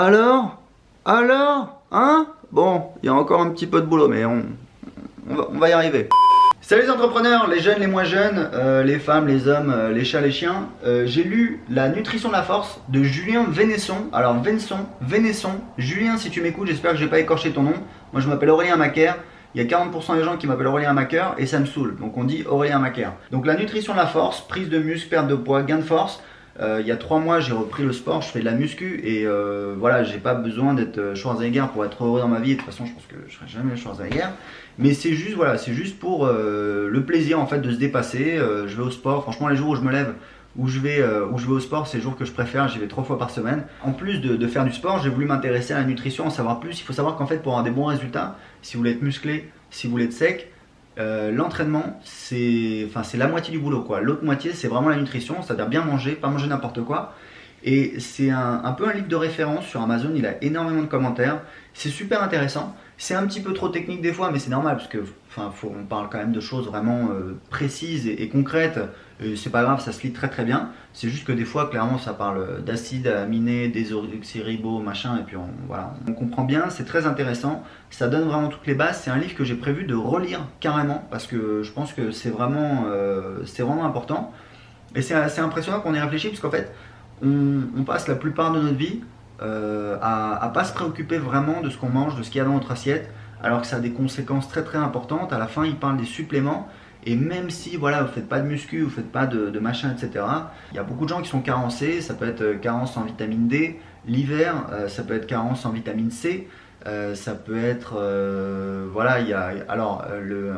Alors? Alors? Hein? Bon, il y a encore un petit peu de boulot, mais on va y arriver. Salut les entrepreneurs, les jeunes, les moins jeunes, les femmes, les hommes, les chats, les chiens. J'ai lu La nutrition de la force de Julien Vénesson. Alors Vénesson, Julien, si tu m'écoutes, j'espère que j'ai pas écorché ton nom. Moi je m'appelle Aurélien Macaire. Il y a 40% des gens qui m'appellent Aurélien Macaire et ça me saoule. Donc on dit Aurélien Macaire. Donc la nutrition de la force, prise de muscle, perte de poids, gain de force. Il y a 3 mois, j'ai repris le sport, je fais de la muscu et voilà, j'ai pas besoin d'être Schwarzenegger pour être heureux dans ma vie. De toute façon, je pense que je serai jamais Schwarzenegger. Mais c'est juste, voilà, c'est juste pour le plaisir en fait de se dépasser. Je vais au sport, franchement, les jours où je me lève, où je vais au sport, c'est les jours que je préfère. J'y vais 3 fois par semaine. En plus de faire du sport, j'ai voulu m'intéresser à la nutrition, en savoir plus. Il faut savoir qu'en fait, pour avoir des bons résultats, si vous voulez être musclé, si vous voulez être sec, l'entraînement c'est la moitié du boulot quoi. L'autre moitié c'est vraiment la nutrition, c'est-à-dire bien manger, pas manger n'importe quoi. Et c'est un peu un livre de référence sur Amazon, il a énormément de commentaires, c'est super intéressant. C'est un petit peu trop technique des fois, mais c'est normal parce que on parle quand même de choses vraiment précises et concrètes. C'est pas grave, ça se lit très très bien. C'est juste que des fois, clairement, ça parle d'acides aminés, désoxyribos, machin, et puis voilà, on comprend bien, c'est très intéressant. Ça donne vraiment toutes les bases. C'est un livre que j'ai prévu de relire carrément parce que je pense que c'est vraiment important. Et c'est assez impressionnant qu'on ait réfléchi parce qu'en fait, on passe la plupart de notre vie à pas se préoccuper vraiment de ce qu'on mange, de ce qu'il y a dans notre assiette, alors que ça a des conséquences très très importantes. À la fin, il parle des suppléments. Et même si voilà, vous faites pas de muscu, vous faites pas de machin, etc., il y a beaucoup de gens qui sont carencés. Ça peut être carence en vitamine D l'hiver, ça peut être carence en vitamine C, ça peut être voilà, il y a alors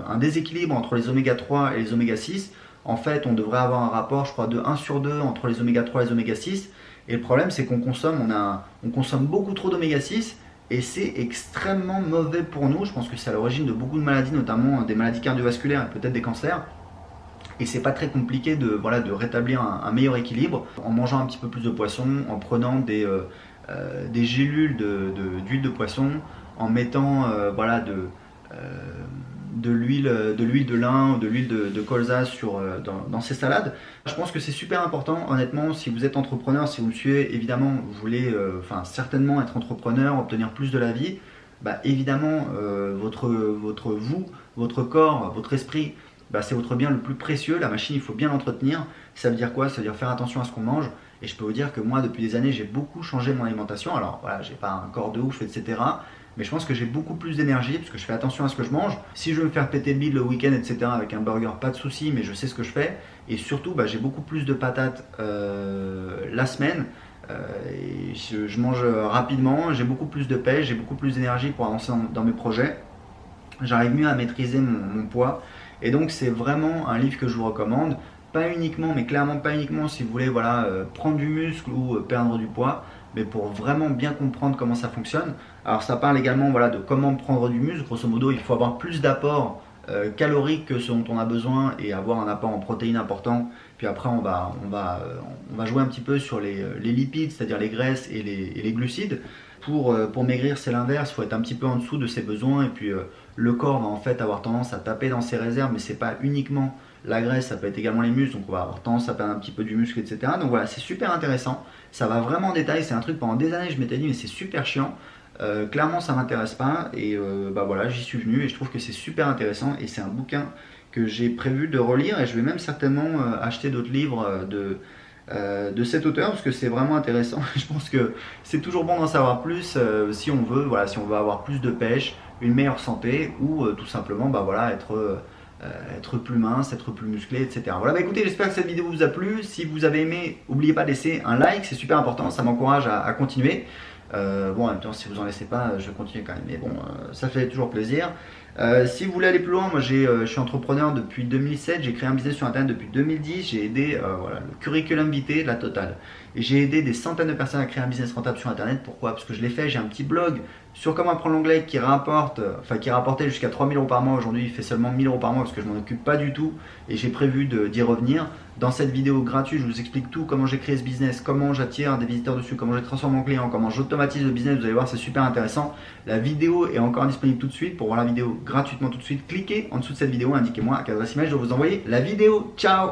un déséquilibre entre les oméga 3 et les oméga 6. En fait, on devrait avoir un rapport, je crois, de 1 sur 2 entre les oméga 3 et les oméga 6. Et le problème, c'est qu'on consomme beaucoup trop d'oméga 6 et c'est extrêmement mauvais pour nous. Je pense que c'est à l'origine de beaucoup de maladies, notamment des maladies cardiovasculaires et peut-être des cancers. Et c'est pas très compliqué de rétablir un meilleur équilibre en mangeant un petit peu plus de poisson, en prenant des gélules d'huile de poisson, en mettant de l'huile de lin ou de l'huile de colza dans ces salades. Je pense que c'est super important, honnêtement, si vous êtes entrepreneur, si vous me suivez, évidemment, vous voulez certainement être entrepreneur, obtenir plus de la vie, bah évidemment, votre corps, votre esprit, bah, c'est votre bien le plus précieux. La machine, il faut bien l'entretenir. Ça veut dire quoi? Ça veut dire faire attention à ce qu'on mange. Et je peux vous dire que moi, depuis des années, j'ai beaucoup changé mon alimentation. Alors voilà, j'ai pas un corps de ouf, etc. Mais je pense que j'ai beaucoup plus d'énergie parce que je fais attention à ce que je mange. Si je veux me faire péter le bide le week-end, etc., avec un burger, pas de souci, mais je sais ce que je fais. Et surtout, bah, j'ai beaucoup plus de patates la semaine. Et je mange rapidement, j'ai beaucoup plus de pêche, j'ai beaucoup plus d'énergie pour avancer dans mes projets. J'arrive mieux à maîtriser mon poids. Et donc, c'est vraiment un livre que je vous recommande. Pas uniquement, mais clairement pas uniquement si vous voulez prendre du muscle ou perdre du poids, mais pour vraiment bien comprendre comment ça fonctionne. Alors ça parle également de comment prendre du muscle. Grosso modo, il faut avoir plus d'apport calorique que ce dont on a besoin et avoir un apport en protéines important. Puis après, on va jouer un petit peu sur les lipides, c'est-à-dire les graisses et les glucides. Pour maigrir, c'est l'inverse, il faut être un petit peu en dessous de ses besoins. Et puis le corps va en fait avoir tendance à taper dans ses réserves, mais c'est pas uniquement la graisse, ça peut être également les muscles, donc on va avoir tendance à perdre un petit peu du muscle, etc. Donc voilà, c'est super intéressant, ça va vraiment en détail, c'est un truc pendant des années je m'étais dit mais c'est super chiant, clairement ça m'intéresse pas, et bah voilà, j'y suis venu et je trouve que c'est super intéressant et c'est un bouquin que j'ai prévu de relire et je vais même certainement acheter d'autres livres de cet auteur parce que c'est vraiment intéressant. Je pense que c'est toujours bon d'en savoir plus si on veut avoir plus de pêche, une meilleure santé ou tout simplement être plus mince, être plus musclé, etc. Voilà, bah écoutez, j'espère que cette vidéo vous a plu. Si vous avez aimé, n'oubliez pas de laisser un like, c'est super important, ça m'encourage à continuer. Bon, en même temps, si vous en laissez pas, je continue quand même, mais bon, ça fait toujours plaisir. Si vous voulez aller plus loin, moi je suis entrepreneur depuis 2007, j'ai créé un business sur internet depuis 2010, j'ai aidé le curriculum vitae de la totale. Et j'ai aidé des centaines de personnes à créer un business rentable sur internet. Pourquoi? Parce que je l'ai fait, j'ai un petit blog sur comment apprendre l'anglais qui rapportait jusqu'à 3 000 € par mois. Aujourd'hui, il fait seulement 1 000 € par mois parce que je m'en occupe pas du tout et j'ai prévu d'y revenir. Dans cette vidéo gratuite, je vous explique tout, comment j'ai créé ce business, comment j'attire des visiteurs dessus, comment je transforme en client, comment j'automatise le business. Vous allez voir, c'est super intéressant. La vidéo est encore disponible tout de suite. Pour voir la vidéo gratuitement tout de suite, cliquez en dessous de cette vidéo, indiquez-moi à quelle adresse email je dois vous envoyer la vidéo. Ciao!